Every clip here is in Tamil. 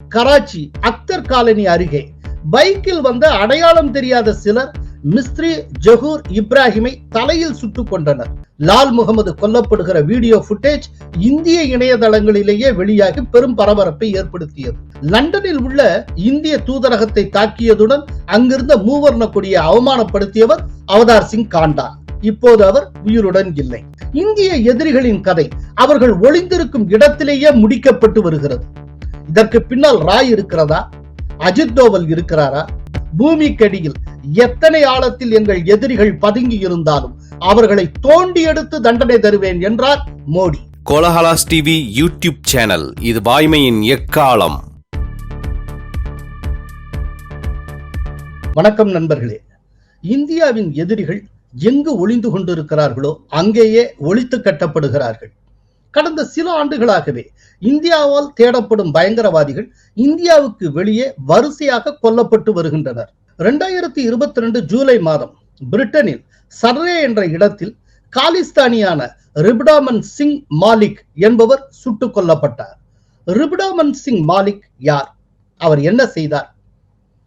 கராச்சி அக்தர் காலனி அருகே பைக்கில் வந்த அடையாளம் தெரியாத சிலர் மிஸ்ரி ஜஹூர் இப்ராஹிமை தலையில் சுட்டுக் கொண்டனர். லால் முகமது கொல்லப்படுகிற வீடியோ புட்டேஜ் இந்திய இணையதளங்களிலேயே வெளியாகி பெரும் பரபரப்பை ஏற்படுத்தியது. லண்டனில் உள்ள இந்திய தூதரகத்தை தாக்கியதுடன் அங்கிருந்த மூவர்ண கொடியை அவமானப்படுத்தியவர் அவதார் சிங் காண்டா. இப்போது அவர் உயிருடன் இல்லை. இந்திய எதிரிகளின் கதை அவர்கள் ஒளிந்திருக்கும் இடத்திலேயே முடிக்கப்பட்டு வருகிறது. இதற்கு பின்னால் ராய் இருக்கிறதா? அஜித் தோவல் இருக்கிறாரா? பூமிக்கடியில் எத்தனை ஆழத்தில் எங்கள் எதிரிகள் பதுங்கி இருந்தாலும் அவர்களை தோண்டி எடுத்து தண்டனை தருவேன் என்றார் Modi. Kolahalas TV YouTube channel, இது வாய்மையின் எக்காலம். வணக்கம் நண்பர்களே. இந்தியாவின் எதிரிகள் எங்கு ஒளிந்து கொண்டிருக்கிறார்களோ அங்கேயே ஒளித்து கட்டப்படுகிறார்கள். கடந்த சில ஆண்டுகளாகவே இந்தியாவால் தேடப்படும் பயங்கரவாதிகள் இந்தியாவுக்கு வெளியே வரிசையாக கொல்லப்பட்டு வருகின்றனர். 2022 ஜூலை மாதம் பிரிட்டனில் சர்ரே என்ற இடத்தில் காலிஸ்தானியான ரிப்டாமன் சிங் மாலிக் என்பவர் சுட்டுக் கொல்லப்பட்டார். ரிப்டாமன் சிங் மாலிக் யார்? அவர் என்ன செய்தார்?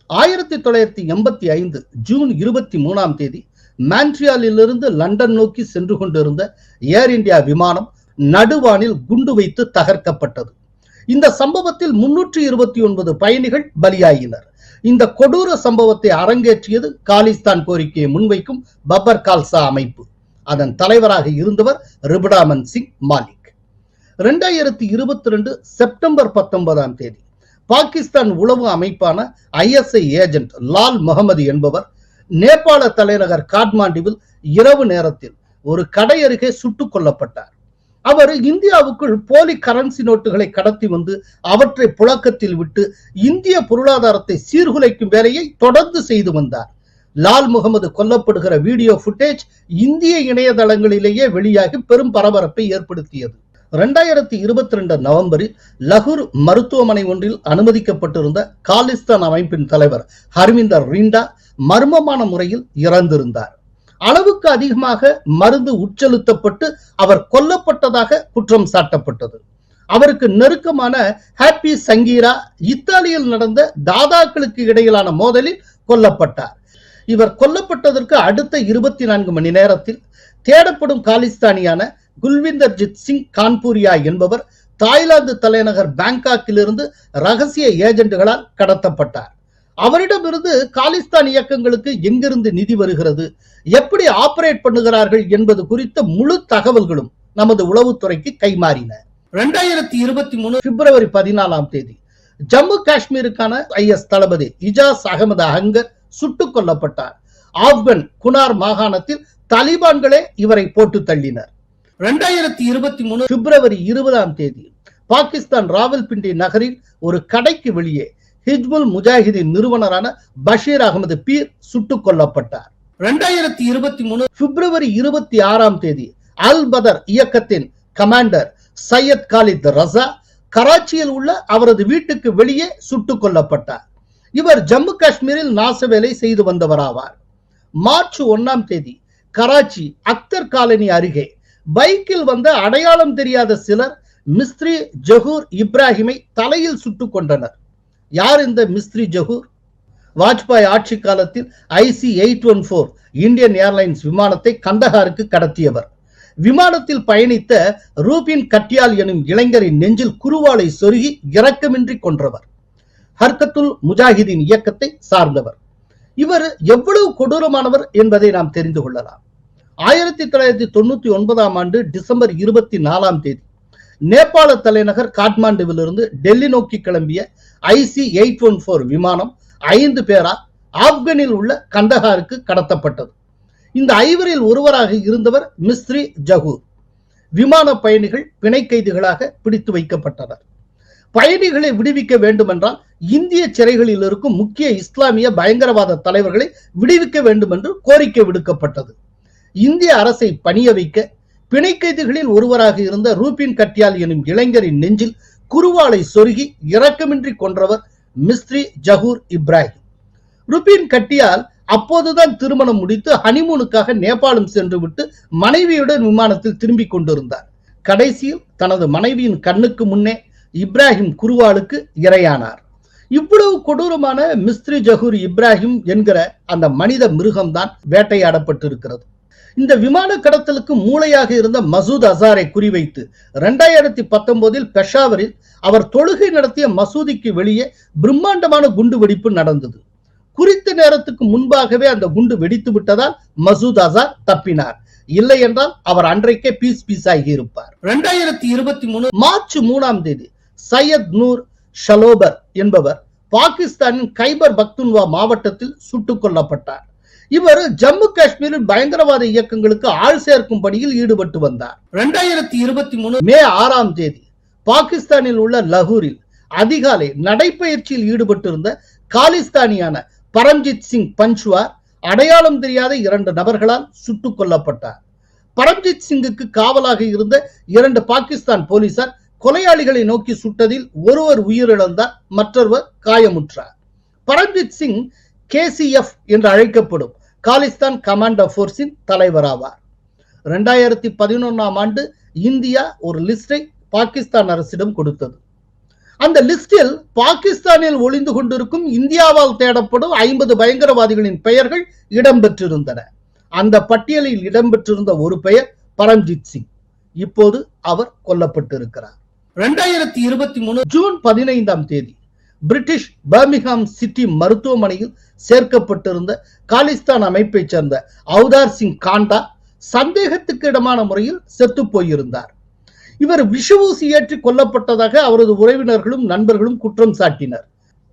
1985 ஜூன் 23ஆம் தேதி மான்ட்ரியாலிலிருந்து லண்டன் நோக்கி சென்று கொண்டிருந்த ஏர் இந்தியா விமானம் நடுவானில் குண்டு வைத்து தகர்க்கப்பட்டது. இந்த சம்பவத்தில் 329 பயணிகள் பலியாயினர். இந்த கொடூர சம்பவத்தை அரங்கேற்றியது காலிஸ்தான் கோரிக்கையை முன்வைக்கும் பப்பர் கால்சா அமைப்பு. அதன் தலைவராக இருந்தவர் ரிப்டாமன் சிங் மாலிக். 2022 செப்டம்பர் 19ஆம் தேதி பாகிஸ்தான் உளவு அமைப்பான ISI ஏஜென்ட் லால் முகமது என்பவர் நேபாள தலைநகர் காட்மாண்டுவில் இரவு நேரத்தில் ஒரு கடை அருகே சுட்டுக் கொல்லப்பட்டார். அவர் இந்தியாவுக்குள் போலி கரன்சி நோட்டுகளை கடத்தி வந்து அவற்றை புழக்கத்தில் விட்டு இந்திய பொருளாதாரத்தை சீர்குலைக்கும் வேலையை தொடர்ந்து செய்து வந்தார். லால் முகமது கொல்லப்படுகிற வீடியோ புட்டேஜ் இந்திய இணையதளங்களிலேயே வெளியாகி பெரும் பரபரப்பை ஏற்படுத்தியது. 2022 நவம்பரில் லகூர் மருத்துவமனை ஒன்றில் அனுமதிக்கப்பட்டிருந்த காலிஸ்தான் அமைப்பின் தலைவர் ஹர்மிந்தர் ரீண்டா மர்மமான முறையில் இறந்திருந்தார். அளவுக்கு அதிகமாக மருந்து உட்செலுத்தப்பட்டு அவர் கொல்லப்பட்டதாக குற்றம் சாட்டப்பட்டது. அவருக்கு நெருக்கமான ஹாப்பி சங்கீரா இத்தாலியில் நடந்த தாதாக்களுக்கு இடையிலான மோதலில் கொல்லப்பட்டார். இவர் கொல்லப்பட்டதற்கு அடுத்த 24 மணி நேரத்தில் தேடப்படும் காலிஸ்தானியான குல்விந்தர்ஜித் சிங் கான்பூரியா என்பவர் தாய்லாந்து தலைநகர் பாங்காக்கிலிருந்து ரகசிய ஏஜென்ட்களால் கடத்தப்பட்டார். அவரிடமிருந்து காலிஸ்தான் இயக்கங்களுக்கு எங்கிருந்து நிதி வருகிறது, எப்படி ஆபரேட் பண்ணுகிறார்கள் என்பது குறித்த முழு தகவல்களும் நமது உளவுத்துறைக்கு கைமாறின. 2023 பிப்ரவரி 14ஆம் தேதி ஜம்மு காஷ்மீருக்கான IS தளபதி இஜாஸ் அகமது அஹங்கர் சுட்டுக் கொல்லப்பட்டார். ஆப்கன் குனார் மாகாணத்தில் தலிபான்களே இவரை போட்டு தள்ளினர். 2023 பிப்ரவரி 20ஆம் தேதி பாகிஸ்தான் ராவல்பிண்டி நகரில் ஒரு கடைக்கு வெளியே ஹிஜ்புல் முஜாஹிதீன் நிறுவனரான பஷீர் அகமது பீர் சுட்டுக் கொல்லப்பட்டார். 2023 பிப்ரவரி 26ஆம் தேதி அல் பதர் இயக்கத்தின் கமாண்டர் சையத் காலித் ரசா கராச்சியில் உள்ள அவரது வீட்டுக்கு வெளியே சுட்டுக் கொல்லப்பட்டார். இவர் ஜம்மு காஷ்மீரில் நாசவேலை செய்து வந்தவராவார். மார்ச் 1ஆம் தேதி கராச்சி அக்தர் காலனி அருகே பைக்கில் வந்த அடையாளம் தெரியாத சிலர் மிஸ்ரி ஜஹூர் இப்ராஹிமை தலையில் சுட்டுக் கொண்டனர். யார் இந்த மிஸ்ரி ஜஹூர்? வாஜ்பாய் ஆட்சி காலத்தில் IC-814 இந்தியன் ஏர்லைன்ஸ் விமானத்தை கந்தஹாருக்கு கடத்தியவர். விமானத்தில் பயணித்த ரூபின் கட்டியால் எனும் இளைஞரின் நெஞ்சில் குருவாளை சொருகி இரக்கமின்றி கொன்றவர். ஹர்கத்துல் முஜாஹிதீன் இயக்கத்தை சார்ந்தவர். இவர் எவ்வளவு கொடூரமானவர் என்பதை நாம் தெரிந்து கொள்ளலாம். 1999ஆம் ஆண்டு டிசம்பர் 24ஆம் தேதி நேபாள தலைநகர் காட்மாண்டுவிலிருந்து டெல்லி நோக்கி கிளம்பிய IC-814 விமானம் 5 பேரா ஆப்கனில் உள்ள கந்தஹாருக்கு கடத்தப்பட்டது. இந்த 5வரில் ஒருவராக இருந்தவர் மிஸ்ரி ஜஹூர். விமான பயணிகள் பிணை கைதிகளாக பிடித்து வைக்கப்பட்டனர். பயணிகளை விடுவிக்க வேண்டும் என்றால் இந்திய சிறைகளில் இருக்கும் முக்கிய இஸ்லாமிய பயங்கரவாத தலைவர்களை விடுவிக்க வேண்டும் என்று கோரிக்கை விடுக்கப்பட்டது. இந்திய அரசை பணிய வைக்க பிணை கைதிகளில் ஒருவராக இருந்த ரூபின் கட்டியால் எனும் இளைஞரின் நெஞ்சில் குருவாளை சொருகி இரக்கமின்றி கொன்றவர் மிஸ்ரி ஜஹூர் இப்ராஹிம். ரூபின் கட்டியால் அப்போதுதான் திருமணம் முடித்து ஹனிமூனுக்காக நேபாளம் சென்று விட்டு மனைவியுடன் விமானத்தில் திரும்பிக் கொண்டிருந்தார். கடைசியில் தனது மனைவியின் கண்ணுக்கு முன்னே இப்ராஹிம் குருவாலுக்கு இரையானார். இவ்வளவு கொடூரமான மிஸ்த்ரி ஜஹூர் இப்ராஹிம் என்கிற அந்த மனித மிருகம்தான் வேட்டையாடப்பட்டிருக்கிறது. இந்த விமான கடத்தலுக்கு மூளையாக இருந்த மசூத் அசாரை குறிவைத்து 2019 பெஷாவரில் அவர் தொழுகை நடத்திய மசூதிக்கு வெளியே பிரம்மாண்டமான குண்டு வெடிப்பு நடந்தது. குறித்த நேரத்துக்கு முன்பாகவே அந்த குண்டு வெடித்து விட்டதால் மசூத் அசார் தப்பினார். இல்லை என்றால் அவர் அன்றைக்கே பீஸாகி இருப்பார். 2023 மார்ச் 3 சையத் நூர் ஷலோபர் என்பவர் பாகிஸ்தானின் கைபர் பக்துன்வா மாவட்டத்தில் சுட்டுக் கொல்லப்பட்டார். இவர் ஜம்மு காஷ்மீரில் பயங்கரவாத இயக்கங்களுக்கு ஆள் சேர்க்கும் பணியில் ஈடுபட்டு வந்தார். 2023 மே 6 பாகிஸ்தானில் உள்ள லகூரில் அதிகாலை நடைப்பயிற்சியில் ஈடுபட்டிருந்த காலிஸ்தானியான பரம்ஜித் சிங் பஞ்ச்வார் அடையாளம் தெரியாத 2 நபர்களால் சுட்டுக் கொல்லப்பட்டார். பரம்ஜித் சிங்குக்கு காவலாக இருந்த 2 பாகிஸ்தான் போலீசார் கொலையாளிகளை நோக்கி சுட்டதில் ஒருவர் உயிரிழந்தார், மற்றொருவர் காயமுற்றார். பரம்ஜித் சிங் KCF என்று அழைக்கப்படும் காலிஸ்தான் கமாண்டோ போர்ஸின் தலைவராவார். 2011 இந்தியா ஒரு லிஸ்டை பாகிஸ்தான் அரசிடம் கொடுத்தது. அந்த லிஸ்டில் பாகிஸ்தானில் ஒளிந்து கொண்டிருக்கும் இந்தியாவால் தேடப்படும் 50 பயங்கரவாதிகளின் பெயர்கள் இடம்பெற்றிருந்தன. அந்த பட்டியலில் இடம்பெற்றிருந்த ஒரு பெயர் பரம்ஜித் சிங். இப்போது அவர் கொல்லப்பட்டிருக்கிறார். 2023 ஜூன் 15 பிரிட்டிஷ் பர்மிங்ஹாம் சிட்டி மருத்துவமனையில் சேர்க்கப்பட்டிருந்த காலிஸ்தான் அமைப்பை சேர்ந்த அவுதார் சிங் காண்டா சந்தேகத்துக்கு இடமான முறையில் செத்து போயிருந்தார். இவர் விஷவூசி ஏற்றி கொல்லப்பட்டதாக அவரது உறவினர்களும் நண்பர்களும் குற்றம் சாட்டினர்.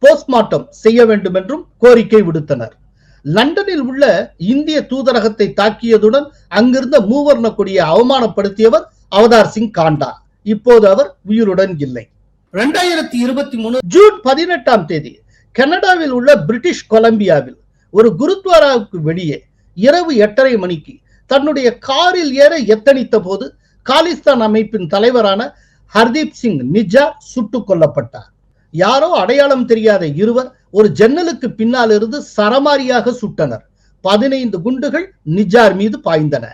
போஸ்ட்மார்ட்டம் செய்ய வேண்டும் என்றும் கோரிக்கை விடுத்தனர். லண்டனில் உள்ள இந்திய தூதரகத்தை தாக்கியதுடன் அங்கிருந்த மூவர்ண கொடியை அவமானப்படுத்தியவர் அவதார் சிங் காண்டா. இப்போது அவர் உயிருடன் இல்லை. 2023 ஜூன் 18 கனடாவில் உள்ள பிரிட்டிஷ் கொலம்பியாவில் ஒரு குருத்வாராவுக்கு வெளியே இரவு 8:30 மணிக்கு தன்னுடைய காரில் ஏற எத்தனித்த போது காலிஸ்தான் அமைப்பின் தலைவரான ஹர்தீப் சிங் நிஜார் சுட்டுக் கொல்லப்பட்டார். யாரோ அடையாளம் தெரியாத இருவர் ஒரு ஜன்னலுக்கு பின்னால் இருந்து சரமாரியாக சுட்டனர். 15 குண்டுகள் நிஜார் மீது பாய்ந்தன.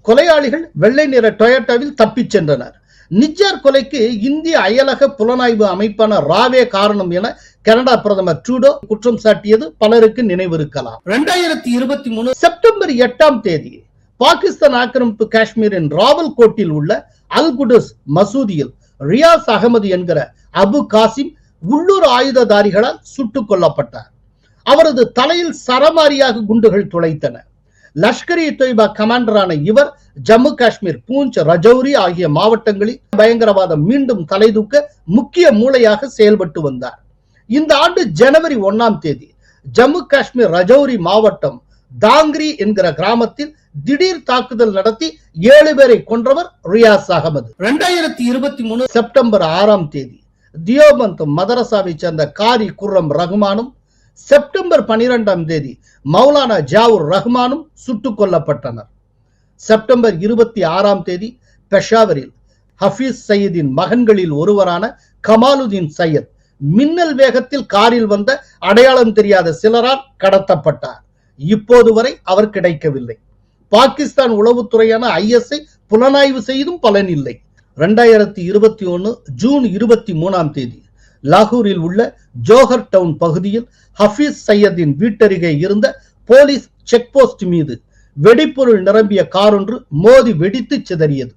கொலையாளிகள் வெள்ளை நிற டொயோட்டாவில் தப்பிச் சென்றனர். நிஜார் கொலைக்கு இந்திய அயலக புலனாய்வு அமைப்பான ராவே காரணம் என கனடா பிரதமர் ட்ரூடோ குற்றம் சாட்டியது பலருக்கு நினைவிருக்கலாம். 2023 செப்டம்பர் 8 பாகிஸ்தான் ஆக்கிரமிப்பு காஷ்மீரின் ராவல்கோட்டில் உள்ள அல் குடுஸ் மசூதியில் ரியாஸ் அகமது என்கிற அபு காசிம் உள்ளூர் ஆயுததாரிகளால் சுட்டுக் கொல்லப்பட்டார். அவரது தலையில் சரமாரியாக குண்டுகள் துளைத்தன. லஷ்கர்-இ தொய்பா கமாண்டரான இவர் ஜம்மு காஷ்மீர், பூஞ்ச், ரஜௌரி ஆகிய மாவட்டங்களில் பயங்கரவாதம் மீண்டும் தலைதூக்க முக்கிய மூளையாக செயல்பட்டு வந்தார். இந்த ஆண்டு ஜனவரி 1 ஜம்மு காஷ்மீர் ரஜௌரி மாவட்டம் தாங்கிரி என்கிற கிராமத்தில் திடீர் தாக்குதல் நடத்தி 7 பேரை கொன்றவர் ரியாஸ் அகமது. 2023 செப்டம்பர் 6 தியோபந்த் மதரசாவை சேர்ந்த காரி குர்ரம் ரஹ்மானும், செப்டம்பர் 12 மௌலானா ஜாவூர் ரஹ்மானும் சுட்டுக் கொல்லப்பட்டனர். செப்டம்பர் 26 பெஷாவரில் ஹபீஸ் சையதின் மகன்களில் ஒருவரான கமாலுதீன் சையத் மின்னல் வேகத்தில் காரில் வந்த அடையாளம் தெரியாத சிலரால் கடத்தப்பட்டார். இப்போது வரை அவர் கிடைக்கவில்லை. பாகிஸ்தான் உளவுத்துறையான ISI புலனாய்வு செய்தும் பலனில்லை. 2021 ஜூன் 23 லாகூரில் உள்ள ஜோஹர் டவுன் பகுதியில் ஹபீஸ் சையதின் வீட்டருகே இருந்த போலீஸ் செக் போஸ்ட் மீது வெடிப்பொருள் நிரம்பிய கார் ஒன்று மோதி வெடித்து சிதறியது.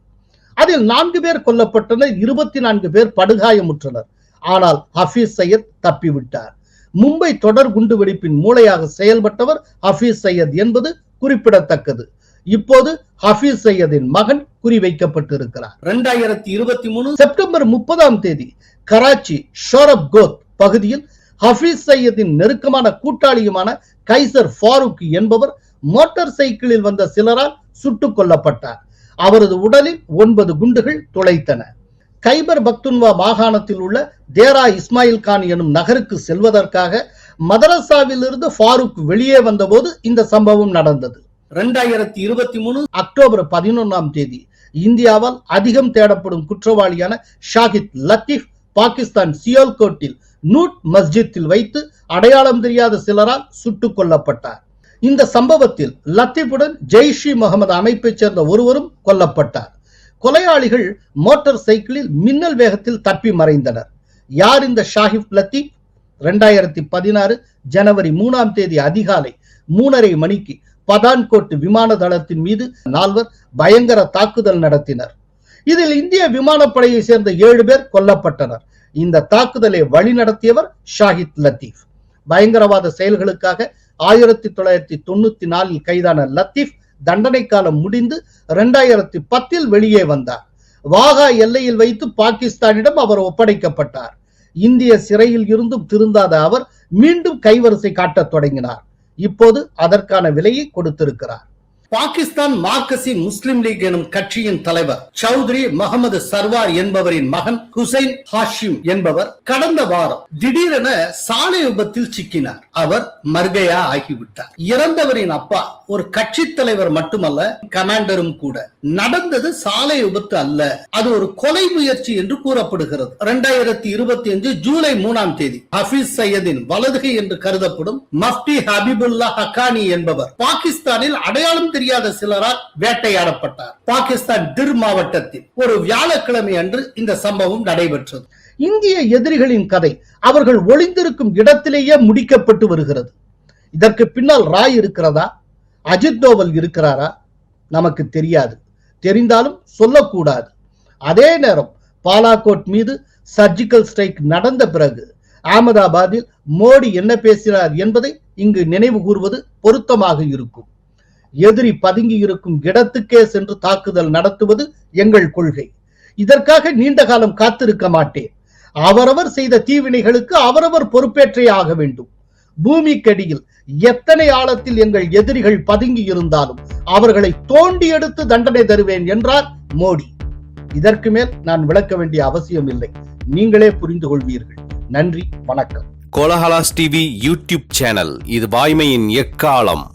அதில் 4 பேர் கொல்லப்பட்டனர், 24 பேர் படுகாயமுற்றனர். ஆனால் ஹபீஸ் சையத் தப்பிவிட்டார். மும்பை தொடர் குண்டு வெடிப்பின் மூளையாக செயல்பட்டவர் ஹபீஸ் சையத் என்பது குறிப்பிடத்தக்கது. இப்போது ஹபீஸ் சையதின் மகன் குறிவைக்கப்பட்டிருக்கிறார். 2023 செப்டம்பர் 30 கராச்சி ஷோரப் கோத் பகுதியில் ஹபீஸ் சையதின் நெருக்கமான கூட்டாளியுமான கைசர் ஃபாரூக் என்பவர் மோட்டார் சைக்கிளில் வந்த சிலரால் சுட்டுக் கொல்லப்பட்டார். அவரது உடலில் 9 குண்டுகள் துளைத்தன. கைபர் பக்துன்வா மாகாணத்தில் உள்ள தேரா இஸ்மாயில் கான் எனும் நகருக்கு செல்வதற்காக மதரசாவில் இருந்து ஃபாரூக் வெளியே வந்தபோது இந்த சம்பவம் நடந்தது. 2023 அக்டோபர் 11 இந்தியாவால் அதிகம் தேடப்படும் குற்றவாளியான ஷாஹித் லத்தீப் பாகிஸ்தான் சியோல்கோட்டில் நூட் மஸ்ஜித்தில் வைத்து அடையாளம் தெரியாத சிலரால் சுட்டுக் கொல்லப்பட்டார். இந்த சம்பவத்தில் லத்தீப்புடன் ஜெய்ஷ்-இ முகமது அமைப்பை சேர்ந்த ஒருவரும் கொல்லப்பட்டார். கொலையாளிகள் மோட்டார் சைக்கிளில் மின்னல் வேகத்தில் தப்பி மறைந்தனர். யார் இந்த ஷாஹிப் லத்தீப்? 2016 ஜனவரி 3ஆம் தேதி அதிகாலை 3:30 மணிக்கு பதான்கோட் விமான தளத்தின் மீது 4 பயங்கர தாக்குதல் நடத்தினர். இதில் இந்திய விமானப்படையை சேர்ந்த 7 பேர் கொல்லப்பட்டனர். இந்த தாக்குதலை வழிநடத்தியவர் ஷாஹித் லத்தீப். பயங்கரவாத செயல்களுக்காக 1994 கைதான லத்தீப் தண்டனை காலம் முடிந்து 2010 வெளியே வந்தார். வாகா எல்லையில் வைத்து பாகிஸ்தானிடம் அவர் ஒப்படைக்கப்பட்டார். இந்திய சிறையில் இருந்தும் திருந்தாத அவர் மீண்டும் கைவரிசை காட்டத் தொடங்கினார். இப்போது அதற்கான விலையை கொடுத்திருக்கிறார். பாகிஸ்தான் மார்க்சிஸ்ட் முஸ்லிம் லீக் எனும் கட்சியின் தலைவர் சௌத்ரி முகமது சர்வார் என்பவரின் மகன் ஹுசைன் ஹாஷிம் என்பவர் கடந்த வாரம் திடீரென சாலை விபத்தில் சிக்கினார். அவர் மர்கையா ஆகிவிட்டார். இறந்தவரின் அப்பா ஒரு கட்சி தலைவர் மட்டுமல்ல, கமாண்டரும் கூட. நடந்தது சாலை விபத்து அல்ல, அது ஒரு கொலை முயற்சி என்று கூறப்படுகிறது. 2025 ஜூலை 3ஆம் தேதி ஹபீஸ் சையதின் வலதுகை என்று கருதப்படும் மஃப்தி ஹபீபுல்லா ஹக்கானி என்பவர் பாகிஸ்தானில் அடையாளம் தெரியாத சிலரால் வேட்டையாடப்பட்டார். பாகிஸ்தான் டிர் மாவட்டத்தில் ஒரு வியாழக்கிழமை அன்று இந்த சம்பவம் நடைபெற்றது. இந்திய எதிரிகளின் கதை அவர்கள் ஒளிந்திருக்கும் இடத்திலேயே முடிக்கப்பட்டு வருகிறது. இதற்கு பின்னால் ராய் இருக்கிறதா, அஜித் தோவல் இருக்கிறாரா? நமக்கு தெரியாது. தெரிந்தாலும் சொல்லக்கூடாது. அதே நேரம் பாலாகோட் மீது சர்ஜிக்கல் ஸ்ட்ரைக் நடந்த பிறகு அகமதாபாத்தில் மோடி என்ன பேசினார் என்பதை இங்கு நினைவு கூறுவது பொருத்தமாக இருக்கும். எதிரி பதுங்கி இருக்கும் இடத்துக்கே சென்று தாக்குதல் நடத்துவது எங்கள் கொள்கை. இதற்காக நீண்ட காலம் காத்திருக்க மாட்டேன். அவரவர் செய்த தீவினைகளுக்கு அவரவர் பொறுப்பேற்றே ஆக வேண்டும். பூமிக்கடியில் எத்தனை ஆழத்தில் எங்கள் எதிரிகள் பதுங்கி இருந்தாலும் அவர்களை தோண்டி எடுத்து தண்டனை தருவேன் என்றார் மோடி. இதற்கு மேல் நான் விளக்க வேண்டிய அவசியம் இல்லை. நீங்களே புரிந்து கொள்வீர்கள். நன்றி, வணக்கம். கோலஹலாஸ் டிவி யூடியூப் சேனல், இது வாய்மையின் எக்காலம்.